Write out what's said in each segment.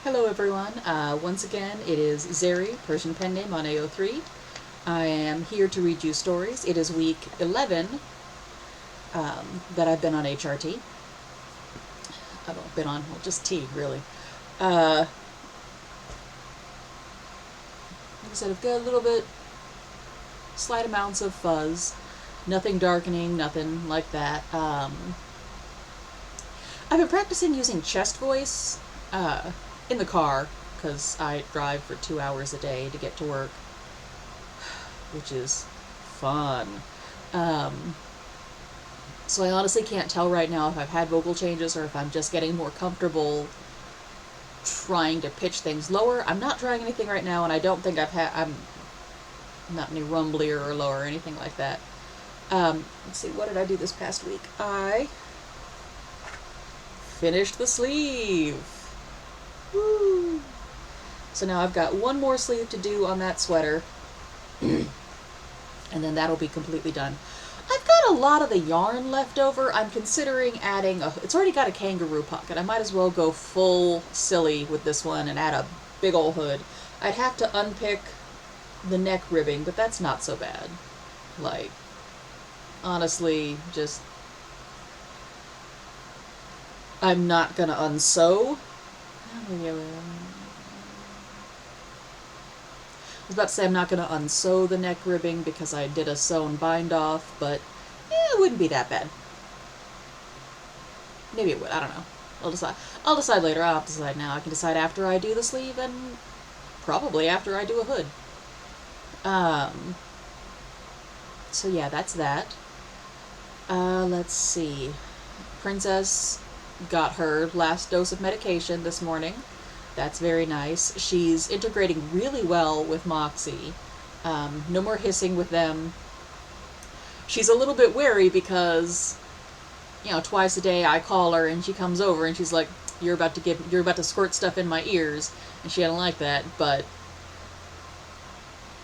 Hello everyone, once again it is Zeri, Persian pen name on AO3. I am here to read you stories. It is week 11 that I've been on HRT. I've been on, well, just T, really. Like I said, I've got a little bit, slight amounts of fuzz. Nothing darkening, nothing like that. I've been practicing using chest voice in the car, because I drive for 2 hours a day to get to work, which is fun. So I honestly can't tell right now if I've had vocal changes or if I'm just getting more comfortable trying to pitch things lower. I'm not trying anything right now, and I don't think I'm not any rumblier or lower or anything like that. Let's see, what did I do this past week? I finished the sleeve. Woo! So now I've got one more sleeve to do on that sweater, and then that'll be completely done. I've got a lot of the yarn left over. I'm considering adding it's already got a kangaroo pocket. I might as well go full silly with this one and add a big ol' hood. I'd have to unpick the neck ribbing, but that's not so bad. Like, honestly, just, I'm not gonna unsew. I was about to say I'm not going to unsew the neck ribbing because I did a sewn bind off, but it wouldn't be that bad. Maybe it would, I don't know. I'll decide later. I'll have to decide now. I can decide after I do the sleeve and probably after I do a hood. So yeah, that's that. Let's see. Princess got her last dose of medication this morning. That's very nice. She's integrating really well with Moxie. No more hissing with them. She's a little bit wary because, twice a day I call her and she comes over and she's like, you're about to squirt stuff in my ears, and she didn't like that, but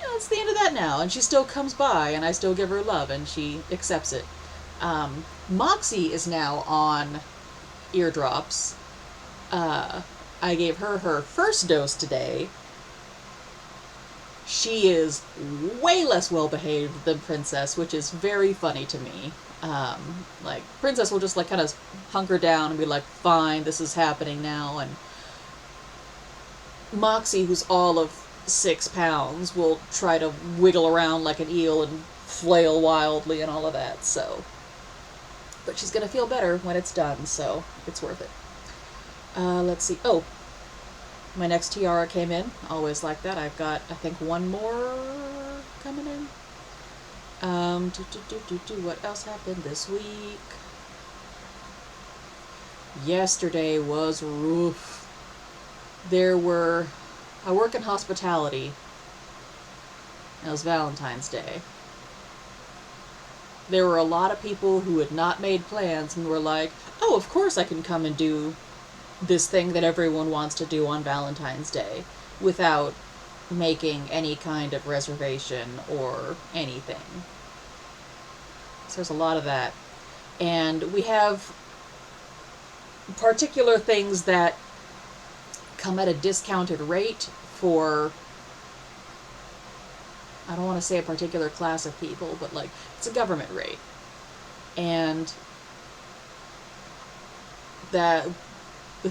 it's the end of that now, and she still comes by and I still give her love and she accepts it. Moxie is now on eardrops. I gave her her first dose today. She is way less well behaved than Princess, which is very funny to me. Like, Princess will just kind of hunker down and be like, fine, this is happening now. And Moxie, who's all of 6 pounds, will try to wiggle around like an eel and flail wildly and all of that, so. But she's gonna feel better when it's done, so it's worth it. Let's see. Oh, my next tiara came in. Always like that. I've got, I think, one more coming in. What else happened this week? Yesterday was rough. I work in hospitality. It was Valentine's Day. There were a lot of people who had not made plans and were like, oh, of course I can come and do this thing that everyone wants to do on Valentine's Day without making any kind of reservation or anything. So there's a lot of that. And we have particular things that come at a discounted rate for, I don't want to say a particular class of people, but it's a government rate. And the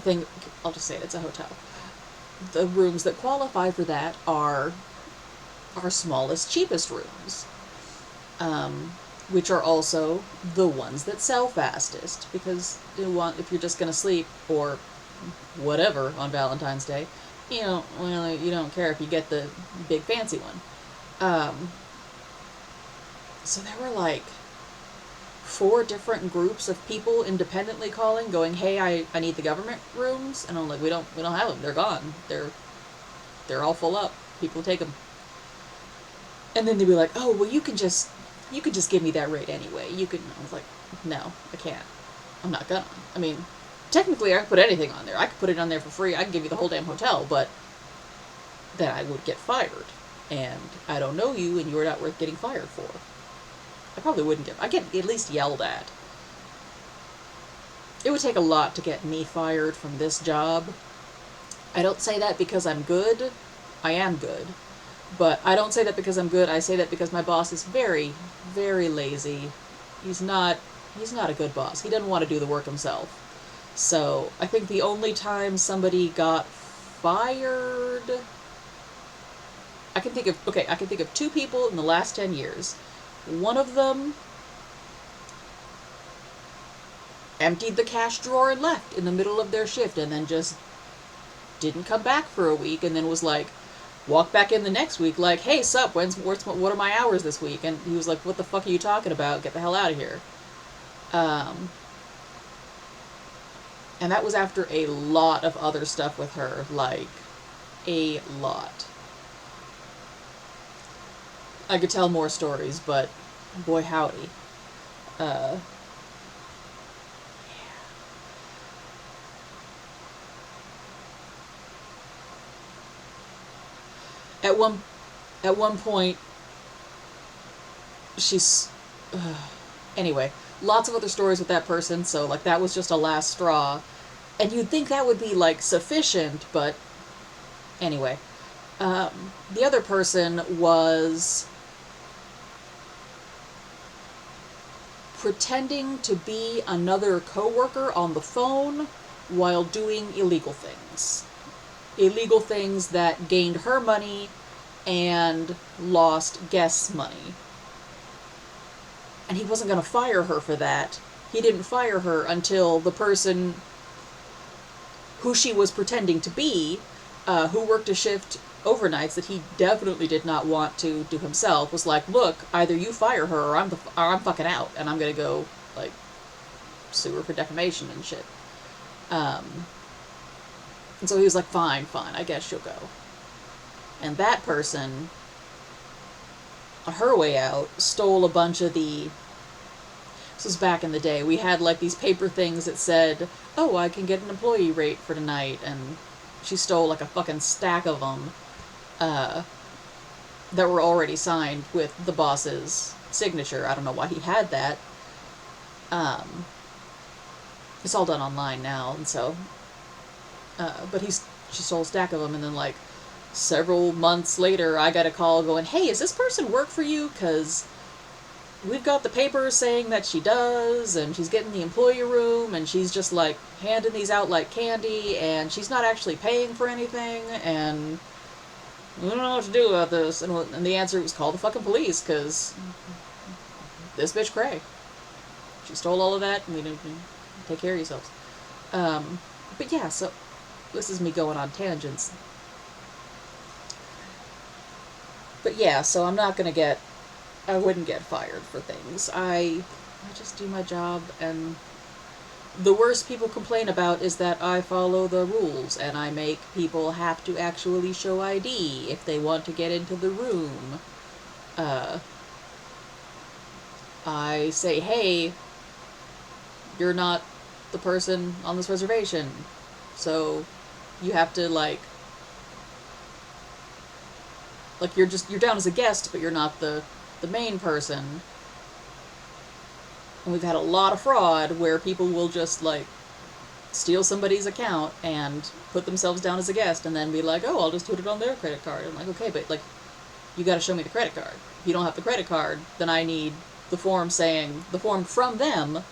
thing, I'll just say it's a hotel. The rooms that qualify for that are our smallest, cheapest rooms, which are also the ones that sell fastest, because if you're just going to sleep or whatever on Valentine's Day, you don't care if you get the big fancy one. So there were 4 different groups of people independently calling, going, hey, I need the government rooms, and I'm like, we don't have them. They're gone. They're all full up. People take them. And then they'd be like, oh, well, you could just give me that rate anyway. I was like, no, I can't. I'm not gonna. I mean, technically I could put anything on there. I could put it on there for free. I could give you the whole damn hotel, but then I would get fired. And I don't know you, and you're not worth getting fired for. I probably wouldn't I'd get at least yelled at. It would take a lot to get me fired from this job, I don't say that because I'm good. I am good. But I don't say that because I'm good. I say that because my boss is very, very lazy. He's not a good boss. He doesn't want to do the work himself. So, I think the only time somebody got fired, I can think of two people in the last 10 years. One of them emptied the cash drawer and left in the middle of their shift, and then just didn't come back for a week, and then was like, walked back in the next week like, hey, sup, what are my hours this week? And he was like, what the fuck are you talking about? Get the hell out of here. And that was after a lot of other stuff with her, like, a lot. I could tell more stories, but boy howdy. Uh, at one at one point, she's anyway, lots of other stories with that person, so like that was just a last straw. And you'd think that would be like sufficient, but anyway. The other person was pretending to be another coworker on the phone while doing illegal things. Illegal things that gained her money and lost guests' money. And he wasn't going to fire her for that. He didn't fire her until the person who she was pretending to be, who worked a shift overnights that he definitely did not want to do himself, was like, look, either you fire her or I'm fucking out, and I'm gonna go, like, sue her for defamation and shit. And so he was like, fine, I guess you'll go. And that person, on her way out, stole a bunch of this was back in the day, we had like these paper things that said, oh, I can get an employee rate for tonight, and she stole like a fucking stack of them, that were already signed with the boss's signature. I don't know why he had that. It's all done online now, and so, but she stole a stack of them, and then like several months later, I got a call going, hey, is this person work for you? Because we've got the papers saying that she does, and she's getting the employee room, and she's just like handing these out like candy, and she's not actually paying for anything, and we don't know what to do about this. And the answer was, call the fucking police, because this bitch cray. She stole all of that, and we didn't take care of yourselves. But yeah, so this is me going on tangents. But yeah, so I wouldn't get fired for things. I just do my job, and the worst people complain about is that I follow the rules, and I make people have to actually show ID if they want to get into the room. I say, hey, you're not the person on this reservation, so you have to like you're down as a guest, but you're not the main person. And we've had a lot of fraud where people will just like steal somebody's account and put themselves down as a guest and then be like, oh, I'll just put it on their credit card. I'm like, okay, but like, you gotta show me the credit card. If you don't have the credit card, then I need the form from them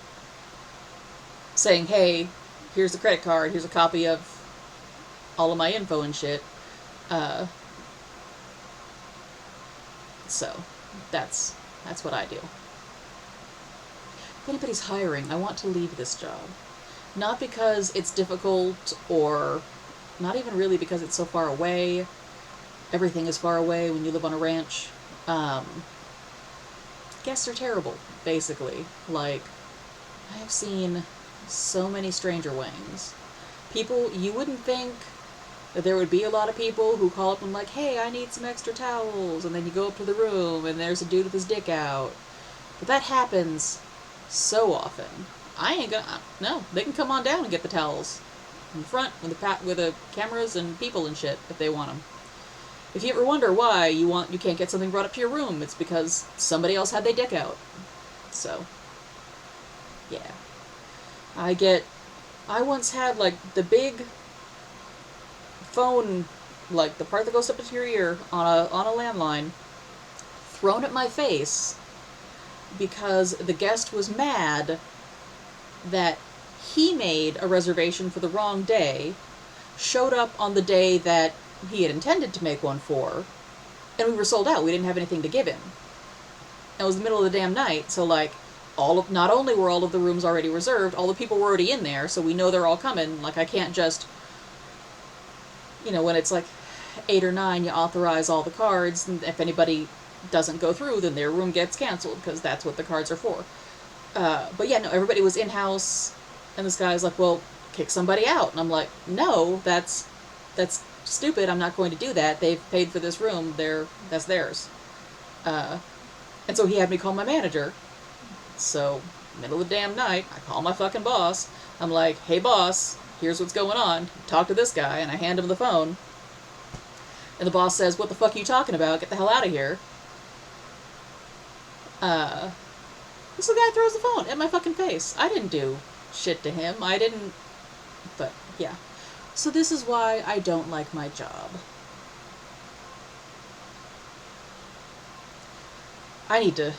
saying, hey, here's the credit card, here's a copy of all of my info and shit. So that's what I do. If anybody's hiring, I want to leave this job. Not because it's difficult, or not even really because it's so far away. Everything is far away when you live on a ranch. Guests are terrible, basically. Like, I have seen so many stranger wings. People, you wouldn't think that there would be a lot of people who call up and like, hey, I need some extra towels, and then you go up to the room and there's a dude with his dick out. But that happens so often. I ain't gonna, no, they can come on down and get the towels in front with the cameras and people and shit if they want them. If you ever wonder why you can't get something brought up to your room, it's because somebody else had their dick out. So, yeah. I once had like the big phone, like the part that goes up into your ear on a landline, thrown at my face because the guest was mad that he made a reservation for the wrong day, showed up on the day that he had intended to make one for, and we were sold out. We didn't have anything to give him. It was the middle of the damn night, so like, not only were all of the rooms already reserved, all the people were already in there, so we know they're all coming. Like, I can't just, when it's like 8 or 9, you authorize all the cards, and if anybody doesn't go through, then their room gets canceled, because that's what the cards are for. But yeah, no, everybody was in-house, and this guy's like, well, kick somebody out. And I'm like, no, that's stupid. I'm not going to do that. They've paid for this room. That's theirs. And so he had me call my manager. So, middle of the damn night, I call my fucking boss. I'm like, hey boss, here's what's going on. Talk to this guy, and I hand him the phone. And the boss says, what the fuck are you talking about? Get the hell out of here. So the guy throws the phone at my fucking face. I didn't do shit to him. But, yeah. So this is why I don't like my job. I need to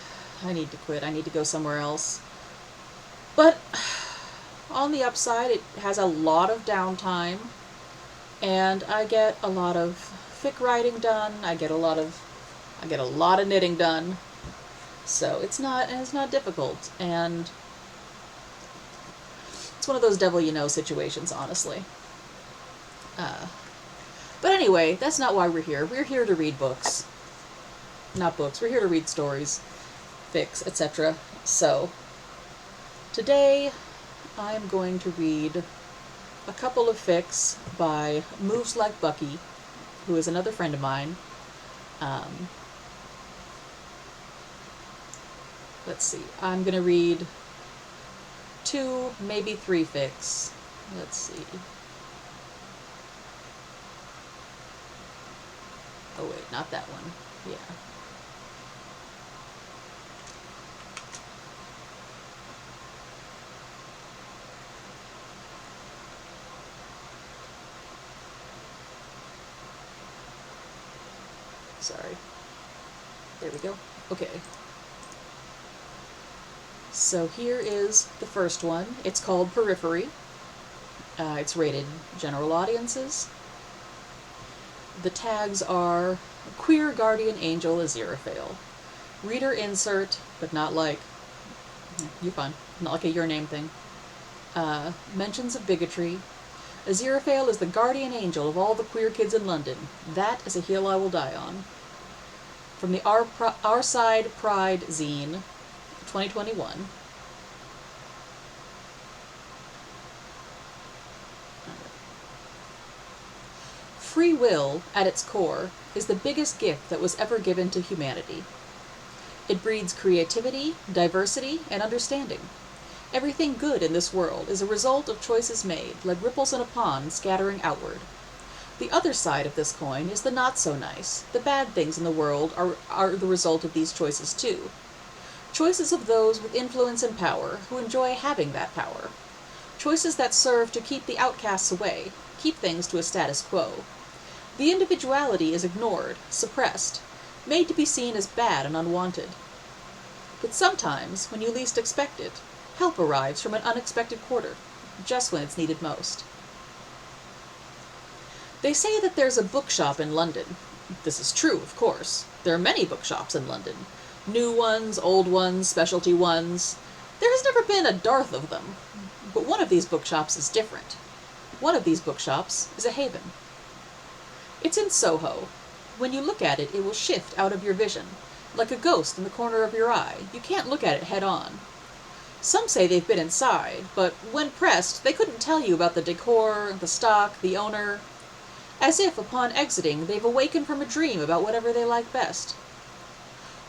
quit. I need to go somewhere else. But on the upside, it has a lot of downtime, and I get a lot of fic writing done. I get a lot of knitting done. So it's not difficult, and it's one of those devil you know situations, honestly. But anyway, that's not why we're here. We're here to read books. Not books. We're here to read stories, fics, etc. So, today I'm going to read a couple of fics by MovesLikeBucky, who is another friend of mine. Let's see. I'm going to read 2, maybe 3 fics. Let's see. Oh wait, not that one. Yeah. Sorry. There we go. Okay. So here is the first one. It's called Periphery. It's rated general audiences. The tags are Queer Guardian Angel Aziraphale. Reader insert, but not like, you're fine, not like a your name thing. Mentions of bigotry. Aziraphale is the guardian angel of all the queer kids in London. That is a hill I will die on. From the Our Side Pride zine, 2021. Free will, at its core, is the biggest gift that was ever given to humanity. It breeds creativity, diversity, and understanding. Everything good in this world is a result of choices made, like ripples in a pond scattering outward. The other side of this coin is the not-so-nice. The bad things in the world are the result of these choices too. Choices of those with influence and power, who enjoy having that power. Choices that serve to keep the outcasts away, keep things to a status quo. The individuality is ignored, suppressed, made to be seen as bad and unwanted. But sometimes, when you least expect it, help arrives from an unexpected quarter, just when it's needed most. They say that there's a bookshop in London. This is true, of course. There are many bookshops in London. New ones, old ones, specialty ones. There has never been a dearth of them. But one of these bookshops is different. One of these bookshops is a haven. It's in Soho. When you look at it, it will shift out of your vision, like a ghost in the corner of your eye. You can't look at it head on. Some say they've been inside, but when pressed, they couldn't tell you about the decor, the stock, the owner. As if, upon exiting, they've awakened from a dream about whatever they like best.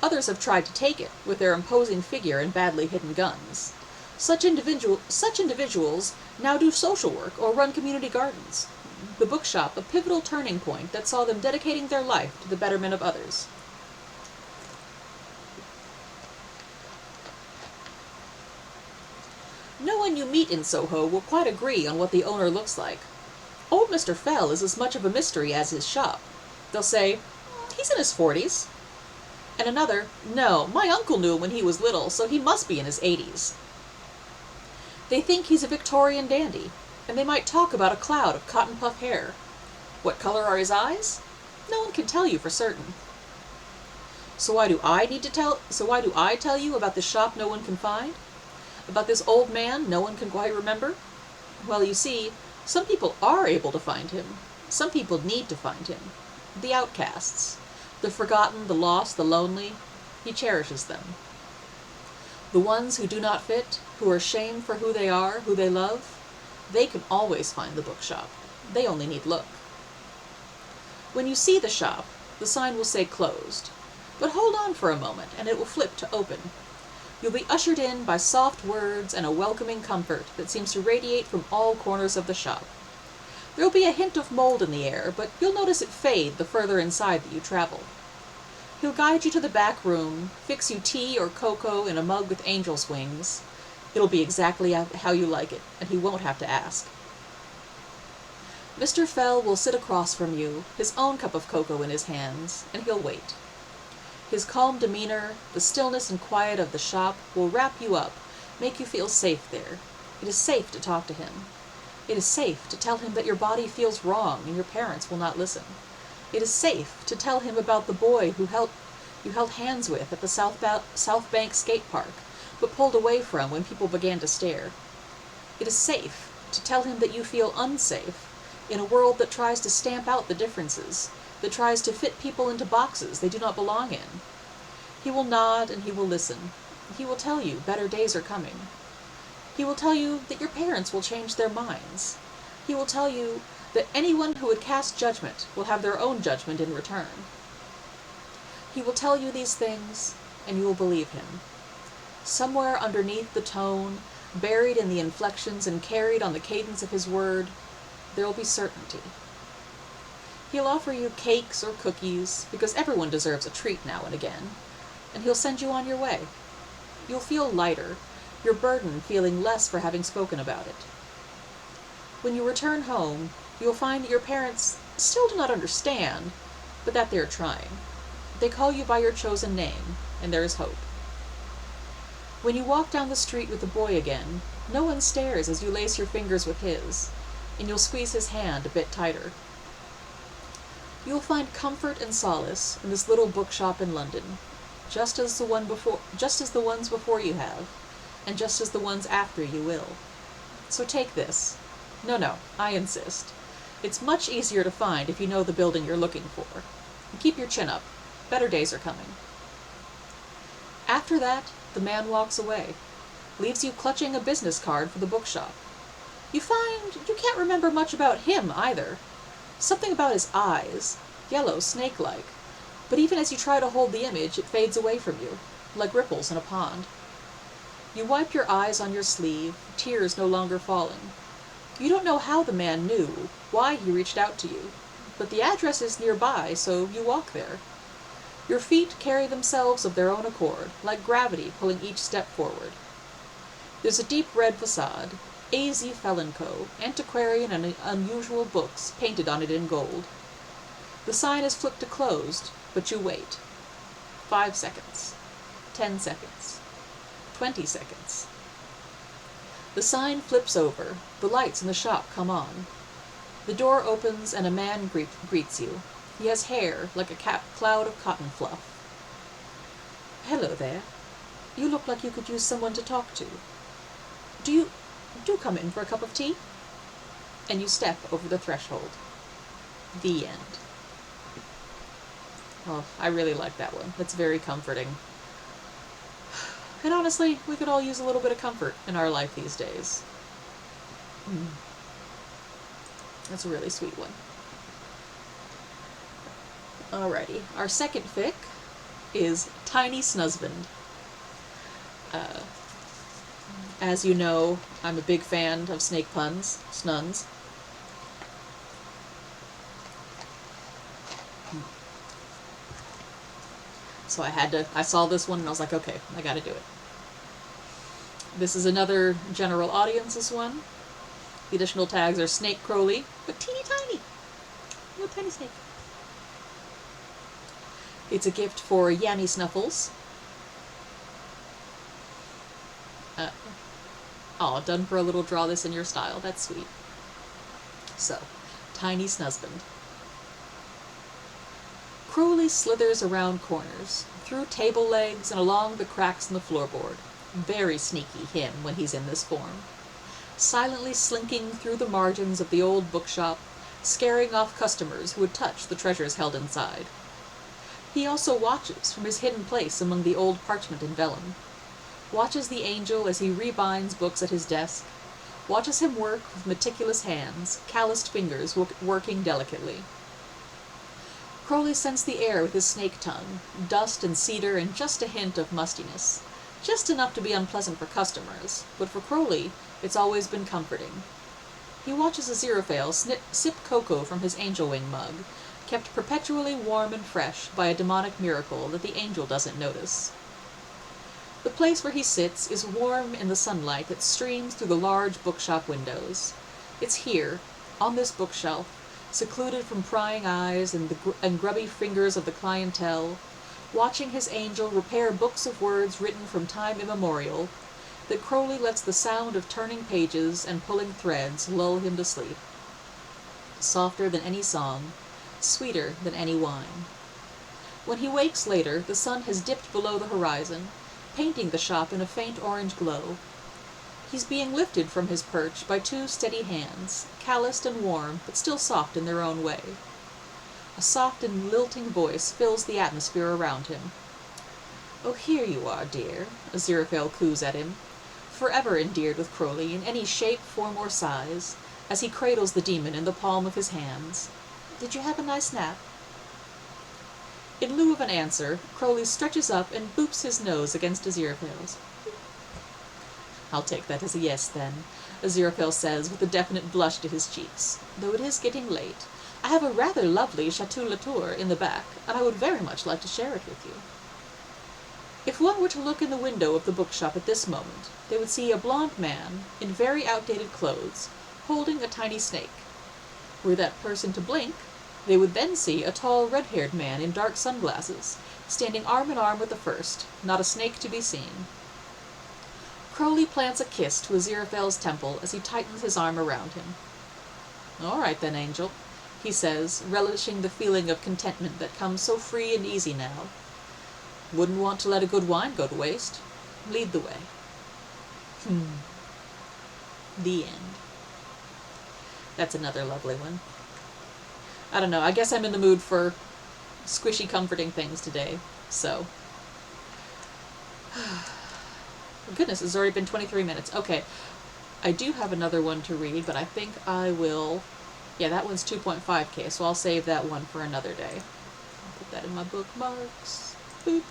Others have tried to take it, with their imposing figure and badly hidden guns. Such individuals now do social work or run community gardens. The bookshop a pivotal turning point that saw them dedicating their life to the betterment of others. No one you meet in Soho will quite agree on what the owner looks like. Old Mr. Fell is as much of a mystery as his shop. They'll say, he's in his 40s. And another, no, my uncle knew him when he was little, so he must be in his 80s. They think he's a Victorian dandy, and they might talk about a cloud of cotton puff hair. What color are his eyes? No one can tell you for certain. So why do I tell you about this shop no one can find? About this old man no one can quite remember? Well, you see, some people are able to find him. Some people need to find him. The outcasts. The forgotten, the lost, the lonely. He cherishes them. The ones who do not fit, who are shamed for who they are, who they love, they can always find the bookshop. They only need look. When you see the shop, the sign will say closed. But hold on for a moment, and it will flip to open. You'll be ushered in by soft words and a welcoming comfort that seems to radiate from all corners of the shop. There'll be a hint of mold in the air, but you'll notice it fade the further inside that you travel. He'll guide you to the back room, fix you tea or cocoa in a mug with angel's wings. It'll be exactly how you like it, and he won't have to ask. Mr. Fell will sit across from you, his own cup of cocoa in his hands, and he'll wait. His calm demeanor, the stillness and quiet of the shop will wrap you up, make you feel safe there. It is safe to talk to him. It is safe to tell him that your body feels wrong and your parents will not listen. It is safe to tell him about the boy you held hands with at the South Bank skate park, but pulled away from when people began to stare. It is safe to tell him that you feel unsafe in a world that tries to stamp out the differences, that tries to fit people into boxes they do not belong in. He will nod and he will listen. He will tell you better days are coming. He will tell you that your parents will change their minds. He will tell you that anyone who would cast judgment will have their own judgment in return. He will tell you these things, and you will believe him. Somewhere underneath the tone, buried in the inflections and carried on the cadence of his word, there will be certainty. He'll offer you cakes or cookies, because everyone deserves a treat now and again, and he'll send you on your way. You'll feel lighter, your burden feeling less for having spoken about it. When you return home, you'll find that your parents still do not understand, but that they are trying. They call you by your chosen name, and there is hope. When you walk down the street with the boy again, no one stares as you lace your fingers with his, and you'll squeeze his hand a bit tighter. You'll find comfort and solace in this little bookshop in London, just as the ones before you have, and just as the ones after you will. So take this. No, I insist. It's much easier to find if you know the building you're looking for. And keep your chin up. Better days are coming. After that, the man walks away, leaves you clutching a business card for the bookshop. You find you can't remember much about him either. Something about his eyes, yellow, snake-like, but even as you try to hold the image, it fades away from you, like ripples in a pond. You wipe your eyes on your sleeve, tears no longer falling. You don't know how the man knew, why he reached out to you, but the address is nearby, so you walk there. Your feet carry themselves of their own accord, like gravity pulling each step forward. There's a deep red facade, A.Z. Fell & Co., antiquarian and unusual books painted on it in gold. The sign is flipped to closed, but you wait. 5 seconds. 10 seconds. 20 seconds. The sign flips over, the lights in the shop come on. The door opens and a man greets you. He has hair like a cloud of cotton fluff. Hello there. You look like you could use someone to talk to. Do come in for a cup of tea? And you step over the threshold. The end. Oh, I really like that one. That's very comforting. And honestly, we could all use a little bit of comfort in our life these days. That's a really sweet one. Alrighty, our second fic is Tiny Snusband. As you know, I'm a big fan of snake puns, snuns. So I saw this one and I was like, okay, I gotta do it. This is another general audience, this one. The additional tags are Snake Crowley, but teeny tiny. Little tiny snake. It's a gift for Yanny Snuffles. Done for a little draw this in your style. That's sweet. So, tiny Snusband. Crowley slithers around corners, through table legs and along the cracks in the floorboard. Very sneaky, him, when he's in this form. Silently slinking through the margins of the old bookshop, scaring off customers who would touch the treasures held inside. He also watches from his hidden place among the old parchment and vellum. Watches the angel as he rebinds books at his desk. Watches him work with meticulous hands, calloused fingers working delicately. Crowley scents the air with his snake tongue, dust and cedar and just a hint of mustiness. Just enough to be unpleasant for customers, but for Crowley, it's always been comforting. He watches Aziraphale sip cocoa from his angel wing mug, kept perpetually warm and fresh by a demonic miracle that the angel doesn't notice. The place where he sits is warm in the sunlight that streams through the large bookshop windows. It's here, on this bookshelf, secluded from prying eyes and grubby fingers of the clientele, watching his angel repair books of words written from time immemorial, that Crowley lets the sound of turning pages and pulling threads lull him to sleep. Softer than any song, sweeter than any wine. When he wakes later, the sun has dipped below the horizon, painting the shop in a faint orange glow. He's being lifted from his perch by two steady hands, calloused and warm, but still soft in their own way. A soft and lilting voice fills the atmosphere around him. "Oh, here you are, dear," Aziraphale coos at him, forever endeared with Crowley in any shape, form, or size, as he cradles the demon in the palm of his hands. "Did you have a nice nap?" In lieu of an answer, Crowley stretches up and boops his nose against Aziraphale's. "I'll take that as a yes, then," Aziraphale says with a definite blush to his cheeks, "though it is getting late. I have a rather lovely Chateau Latour in the back, and I would very much like to share it with you." If one were to look in the window of the bookshop at this moment, they would see a blond man, in very outdated clothes, holding a tiny snake. Were that person to blink, they would then see a tall, red-haired man in dark sunglasses, standing arm in arm with the first, not a snake to be seen. Crowley plants a kiss to Aziraphale's temple as he tightens his arm around him. "All right then, Angel," he says, relishing the feeling of contentment that comes so free and easy now. "Wouldn't want to let a good wine go to waste. Lead the way." The end. That's another lovely one. I don't know, I guess I'm in the mood for squishy, comforting things today, so. Goodness, it's already been 23 minutes. Okay, I do have another one to read, but I think I will. Yeah, that one's 2.5K, so I'll save that one for another day. I'll put that in my bookmarks. Boop.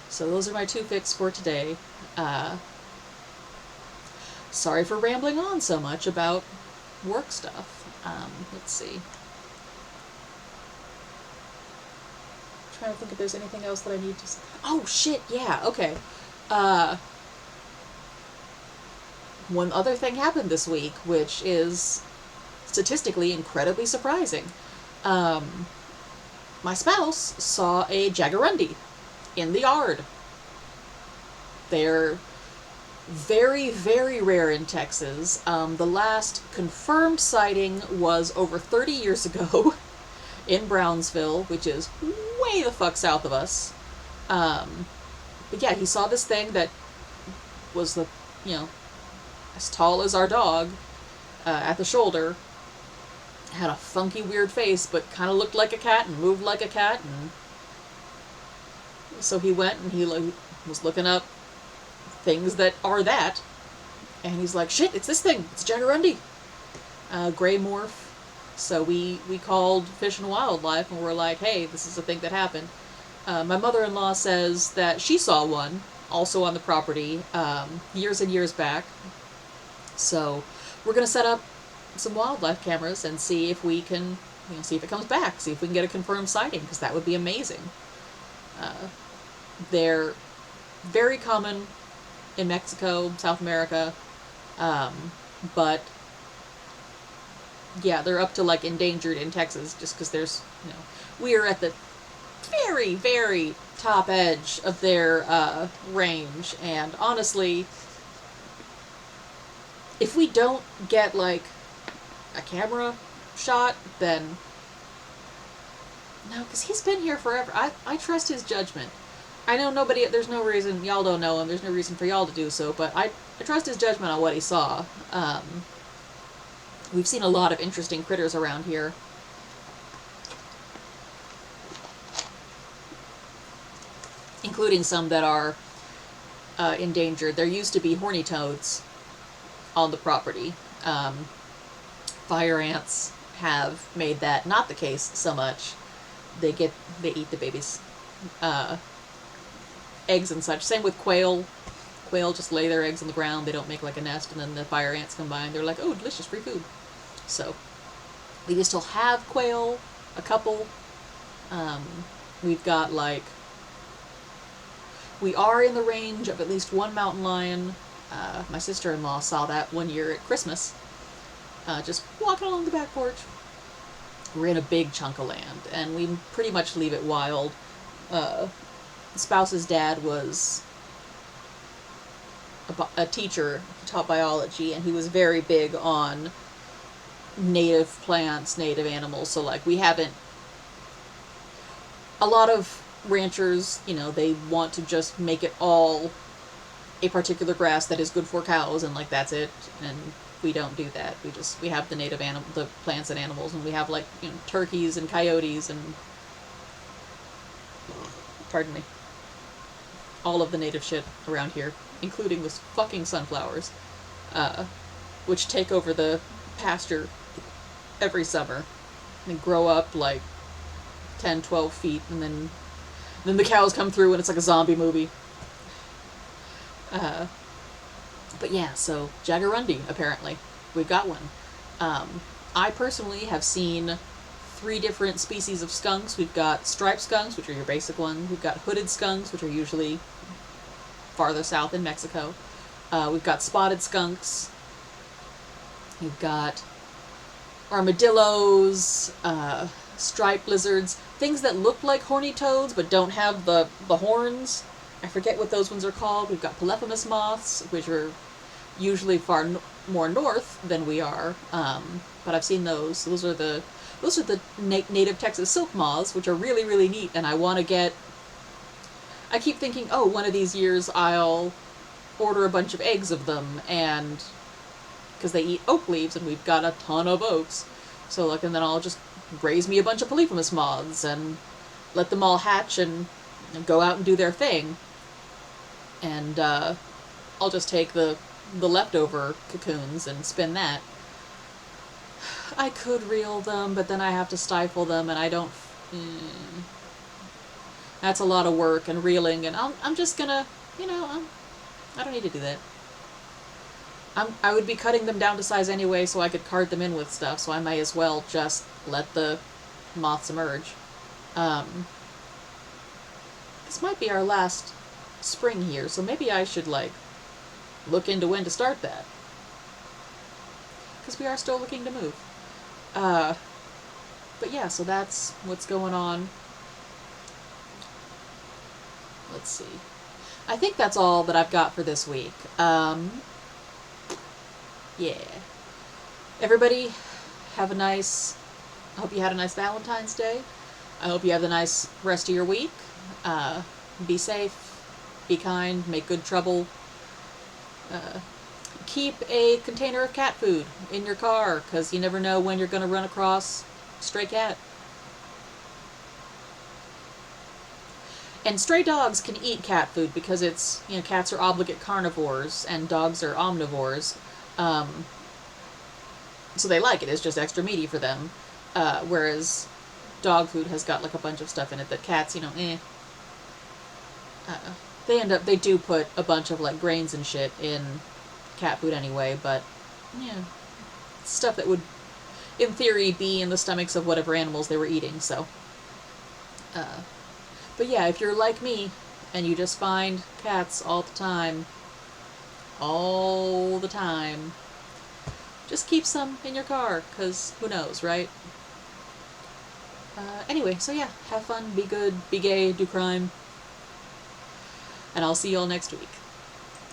So those are my two fics for today. Sorry for rambling on so much about work stuff. Let's see. I'm trying to think if there's anything else that I need to say. Oh, shit, yeah, okay. One other thing happened this week, which is statistically incredibly surprising. My spouse saw a jaguarundi in the yard. They're very, very rare in Texas. The last confirmed sighting was over 30 years ago in Brownsville, which is way the fuck south of us. But yeah, he saw this thing that was as tall as our dog, at the shoulder, had a funky, weird face, but kind of looked like a cat and moved like a cat, and so he went and he was looking up things that are that, and he's like, "Shit, it's this thing, it's a jaguarundi." Gray morph. So we called Fish and Wildlife and we're like, "Hey, this is a thing that happened." My mother-in-law says that she saw one also on the property years and years back. So we're gonna set up some wildlife cameras and see if we can, see if it comes back, see if we can get a confirmed sighting, because that would be amazing. They're very common in Mexico, South America. but yeah, they're up to like endangered in Texas just because there's, we are at the very, very top edge of their range, and honestly, if we don't get like a camera shot, then no, because he's been here forever. I trust his judgment. I know there's no reason, y'all don't know him, there's no reason for y'all to do so, but I trust his judgment on what he saw. We've seen a lot of interesting critters around here. Including some that are endangered. There used to be horny toads on the property. Fire ants have made that not the case so much. They eat the babies' eggs and such. Same with quail. Quail just lay their eggs on the ground. They don't make like a nest, and then the fire ants come by and they're like, oh, delicious, free food. So we do still have quail, a couple. We've got like, we are in the range of at least one mountain lion. My sister-in-law saw that one year at Christmas, just walking along the back porch. We're in a big chunk of land, and we pretty much leave it wild. The spouse's dad was a teacher, taught biology, and he was very big on native plants, native animals. So like we haven't, a lot of ranchers, they want to just make it all a particular grass that is good for cows, and like that's it. And we don't do that. We have the native the plants and animals, and we have like turkeys and coyotes and, pardon me, all of the native shit around here, including the fucking sunflowers, which take over the pasture every summer and grow up like 10, 12 feet, and then the cows come through and it's like a zombie movie. But yeah, so Jaguarundi, apparently. We've got one. I personally have seen 3 different species of skunks. We've got striped skunks, which are your basic one. We've got hooded skunks, which are usually farther south in Mexico. We've got spotted skunks. We've got armadillos, striped lizards, things that look like horny toads but don't have the horns. I forget what those ones are called. We've got polyphemus moths, which are usually far more north than we are, but I've seen those. Those are the native Texas silk moths, which are really, really neat, and I want to get... I keep thinking, oh, one of these years I'll order a bunch of eggs of them, and... because they eat oak leaves, and we've got a ton of oaks. So, like, and then I'll just raise me a bunch of polyphemus moths, and let them all hatch, and go out and do their thing. And, I'll just take the leftover cocoons and spin that. I could reel them, but then I have to stifle them, and I don't... That's a lot of work and reeling, and I'm just gonna, I don't need to do that. I would be cutting them down to size anyway, so I could card them in with stuff, so I may as well just let the moths emerge. This might be our last spring here, so maybe I should, like, look into when to start that. Because we are still looking to move. But yeah, so that's what's going on. Let's see. I think that's all that I've got for this week. Yeah. Everybody, have a nice... I hope you had a nice Valentine's Day. I hope you have a nice rest of your week. Be safe, be kind, make good trouble. Keep a container of cat food in your car, because you never know when you're going to run across a stray cat. And stray dogs can eat cat food because it's, cats are obligate carnivores and dogs are omnivores. So they like it. It's just extra meaty for them. Whereas dog food has got like a bunch of stuff in it that cats, they do put a bunch of like grains and shit in cat food anyway, but yeah, stuff that would in theory be in the stomachs of whatever animals they were eating. So but yeah, if you're like me and you just find cats all the time, just keep some in your car, because who knows, right? Anyway, so yeah, have fun, be good, be gay, do crime, and I'll see y'all next week.